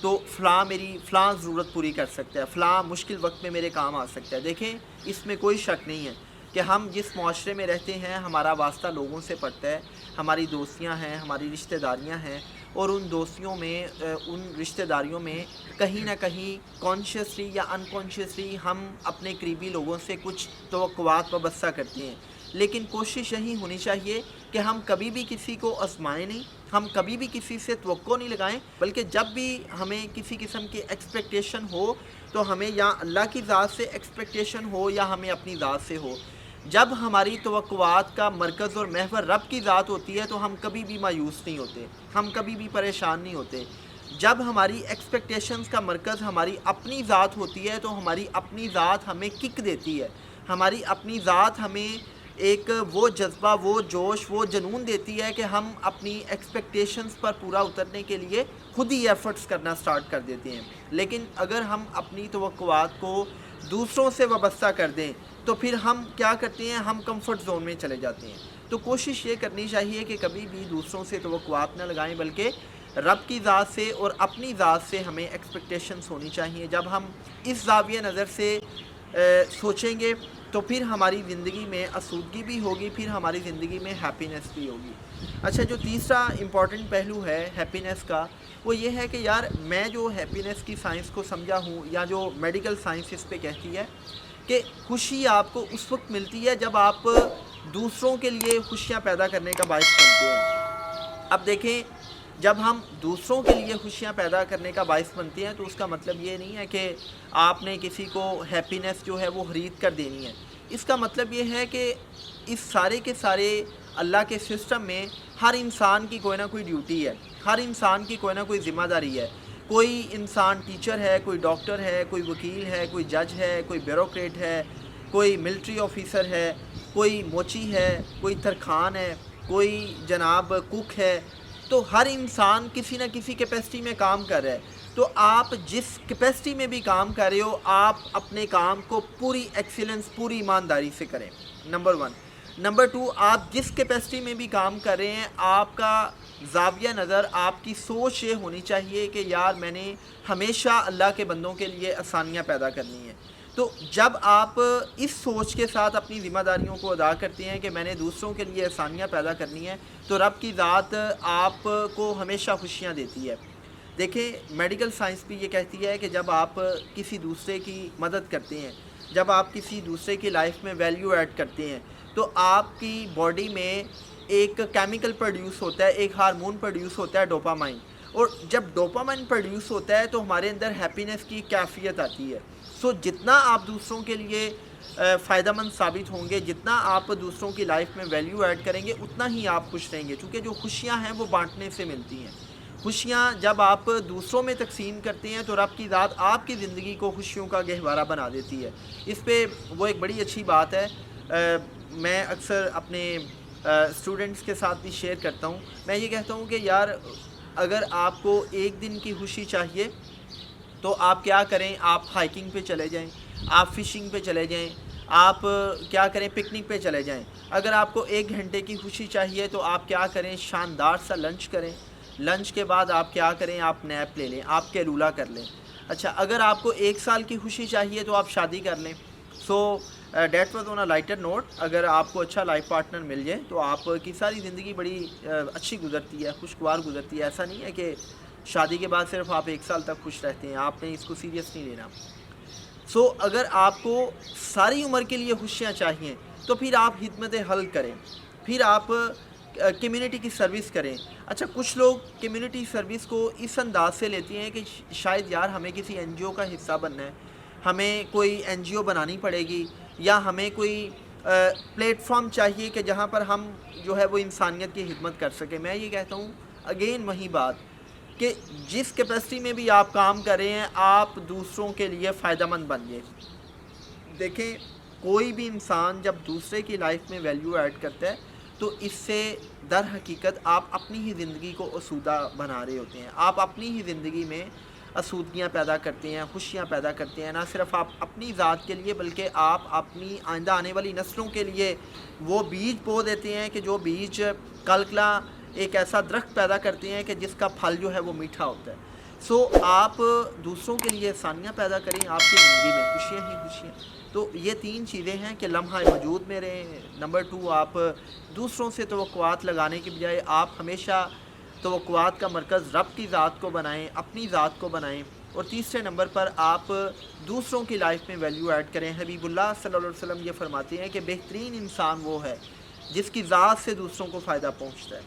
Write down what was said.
تو فلاں میری فلاں ضرورت پوری کر سکتا ہے، فلاں مشکل وقت میں میرے کام آ سکتا ہے۔ دیکھیں اس میں کوئی شک نہیں ہے کہ ہم جس معاشرے میں رہتے ہیں ہمارا واسطہ لوگوں سے پڑتا ہے، ہماری دوستیاں ہیں، ہماری رشتہ داریاں ہیں، اور ان دوستیوں میں ان رشتہ داریوں میں کہیں نہ کہیں کانشیسلی یا انکانشیسلی ہم اپنے قریبی لوگوں سے کچھ توقعات وابستہ کرتے ہیں، لیکن کوشش یہی ہونی چاہیے کہ ہم کبھی بھی کسی کو آزمائیں نہیں، ہم کبھی بھی کسی سے توقع نہیں لگائیں، بلکہ جب بھی ہمیں کسی قسم کی ایکسپیکٹیشن ہو تو ہمیں یا اللہ کی ذات سے ایکسپیکٹیشن ہو یا ہمیں اپنی ذات سے ہو۔ جب ہماری توقعات کا مرکز اور محور رب کی ذات ہوتی ہے تو ہم کبھی بھی مایوس نہیں ہوتے، ہم کبھی بھی پریشان نہیں ہوتے۔ جب ہماری ایکسپیکٹیشنز کا مرکز ہماری اپنی ذات ہوتی ہے تو ہماری اپنی ذات ہمیں کک دیتی ہے، ہماری اپنی ذات ہمیں ایک وہ جذبہ، وہ جوش، وہ جنون دیتی ہے کہ ہم اپنی ایکسپیکٹیشنز پر پورا اترنے کے لیے خود ہی ایفرٹس کرنا سٹارٹ کر دیتے ہیں۔ لیکن اگر ہم اپنی توقعات کو دوسروں سے وابستہ کر دیں تو پھر ہم کیا کرتے ہیں، ہم کمفرٹ زون میں چلے جاتے ہیں۔ تو کوشش یہ کرنی چاہیے کہ کبھی بھی دوسروں سے توقعات نہ لگائیں، بلکہ رب کی ذات سے اور اپنی ذات سے ہمیں ایکسپیکٹیشنز ہونی چاہیے۔ جب ہم اس زاویہ نظر سے سوچیں گے تو پھر ہماری زندگی میں آسودگی بھی ہوگی، پھر ہماری زندگی میں ہیپینس بھی ہوگی۔ اچھا، جو تیسرا امپورٹنٹ پہلو ہے ہیپینس کا، وہ یہ ہے کہ یار میں جو ہیپینس کی سائنس کو سمجھا ہوں، یا جو میڈیکل سائنس اس پہ کہتی ہے کہ خوشی آپ کو اس وقت ملتی ہے جب آپ دوسروں کے لیے خوشیاں پیدا کرنے کا باعث بنتے ہیں۔ اب دیکھیں، جب ہم دوسروں کے لیے خوشیاں پیدا کرنے کا باعث بنتے ہیں تو اس کا مطلب یہ نہیں ہے کہ آپ نے کسی کو ہیپینس جو ہے وہ خرید کر دینی ہے۔ اس کا مطلب یہ ہے کہ اس سارے کے سارے اللہ کے سسٹم میں ہر انسان کی کوئی نہ کوئی ڈیوٹی ہے، ہر انسان کی کوئی نہ کوئی ذمہ داری ہے۔ کوئی انسان ٹیچر ہے، کوئی ڈاکٹر ہے، کوئی وکیل ہے، کوئی جج ہے، کوئی بیوروکریٹ ہے، کوئی ملٹری آفیسر ہے، کوئی موچی ہے، کوئی ترخان ہے، کوئی جناب کک ہے۔ تو ہر انسان کسی نہ کسی کیپیسٹی میں کام کر رہا ہے۔ تو آپ جس کیپیسٹی میں بھی کام کر رہے ہو، آپ اپنے کام کو پوری ایکسیلنس، پوری ایمانداری سے کریں، نمبر 1۔ نمبر 2، آپ جس کیپیسٹی میں بھی کام کر رہے ہیں، آپ کا زاویہ نظر، آپ کی سوچ یہ ہونی چاہیے کہ یار میں نے ہمیشہ اللہ کے بندوں کے لیے آسانیاں پیدا کرنی ہیں۔ تو جب آپ اس سوچ کے ساتھ اپنی ذمہ داریوں کو ادا کرتے ہیں کہ میں نے دوسروں کے لیے آسانیاں پیدا کرنی ہیں، تو رب کی ذات آپ کو ہمیشہ خوشیاں دیتی ہے۔ دیکھیں، میڈیکل سائنس بھی یہ کہتی ہے کہ جب آپ کسی دوسرے کی مدد کرتے ہیں، جب آپ کسی دوسرے کی لائف میں ویلیو ایڈ کرتے ہیں، تو آپ کی باڈی میں ایک کیمیکل پروڈیوس ہوتا ہے، ایک ہارمون پروڈیوس ہوتا ہے، ڈوپامائن۔ اور جب ڈوپامائن پروڈیوس ہوتا ہے تو ہمارے اندر ہیپینس کی کیفیت آتی ہے۔ سو جتنا آپ دوسروں کے لیے فائدہ مند ثابت ہوں گے، جتنا آپ دوسروں کی لائف میں ویلیو ایڈ کریں گے، اتنا ہی آپ خوش رہیں گے، کیونکہ جو خوشیاں ہیں وہ بانٹنے سے ملتی ہیں۔ خوشیاں جب آپ دوسروں میں تقسیم کرتے ہیں تو رب کی ذات آپ کی زندگی کو خوشیوں کا گہوارہ بنا دیتی ہے۔ اس پہ وہ ایک بڑی اچھی بات ہے، میں اکثر اپنے اسٹوڈنٹس کے ساتھ بھی شیئر کرتا ہوں۔ میں یہ کہتا ہوں کہ یار اگر آپ کو ایک دن کی خوشی چاہیے تو آپ کیا کریں، آپ ہائکنگ پہ چلے جائیں، آپ فشنگ پہ چلے جائیں، آپ کیا کریں، پکنک پہ چلے جائیں۔ اگر آپ کو 1 گھنٹے کی خوشی چاہیے تو آپ کیا کریں، شاندار سا لنچ کریں، لنچ کے بعد آپ کیا کریں، آپ نیپ لے لیں، آپ کیلولا کر لیں۔ اچھا، اگر آپ کو 1 سال کی خوشی چاہیے تو آپ شادی کر لیں۔ So that was on a lighter note. اگر آپ کو اچھا لائف پارٹنر مل جائے تو آپ کی ساری زندگی بڑی اچھی گزرتی ہے، خوشگوار گزرتی ہے۔ ایسا نہیں ہے کہ شادی کے بعد صرف آپ 1 سال تک خوش رہتے ہیں، آپ نے اس کو سیریس نہیں لینا۔ سو اگر آپ کو ساری عمر کے لیے خوشیاں چاہیے تو پھر آپ خدمت حل کریں، پھر آپ کمیونٹی کی سروس کریں۔ اچھا، کچھ لوگ کمیونٹی سروس کو اس انداز سے لیتے ہیں کہ شاید یار ہمیں کسی این جی او کا حصہ بننا ہے، ہمیں کوئی این جی او بنانی پڑے گی، یا ہمیں کوئی پلیٹ فارم چاہیے کہ جہاں پر ہم جو ہے وہ انسانیت کی خدمت کر سکیں۔ میں یہ کہتا ہوں اگین وہی بات کہ جس کیپیسٹی میں بھی آپ کام کر رہے ہیں، آپ دوسروں کے لیے فائدہ مند بنیے۔ دیکھیں، کوئی بھی انسان جب دوسرے کی لائف میں ویلیو ایڈ کرتا ہے تو اس سے در حقیقت آپ اپنی ہی زندگی کو آسودہ بنا رہے ہوتے ہیں، آپ اپنی ہی زندگی میں آسودگیاں پیدا کرتے ہیں، خوشیاں پیدا کرتے ہیں۔ نہ صرف آپ اپنی ذات کے لیے بلکہ آپ اپنی آئندہ آنے والی نسلوں کے لیے وہ بیج بو دیتے ہیں کہ جو بیج کل کلا ایک ایسا درخت پیدا کرتے ہیں کہ جس کا پھل جو ہے وہ میٹھا ہوتا ہے۔ سو آپ دوسروں کے لیے آسانیاں پیدا کریں، آپ کی زندگی میں خوشیاں ہی خوشیاں۔ تو یہ تین چیزیں ہیں کہ لمحہ موجود میں رہیں۔ نمبر 2، آپ دوسروں سے توقعات لگانے کی بجائے آپ ہمیشہ توقعات کا مرکز رب کی ذات کو بنائیں، اپنی ذات کو بنائیں۔ اور تیسرے نمبر پر آپ دوسروں کی لائف میں ویلیو ایڈ کریں۔ حبیب اللہ صلی اللہ علیہ وسلم یہ فرماتے ہیں کہ بہترین انسان وہ ہے جس کی ذات سے دوسروں کو فائدہ پہنچتا ہے۔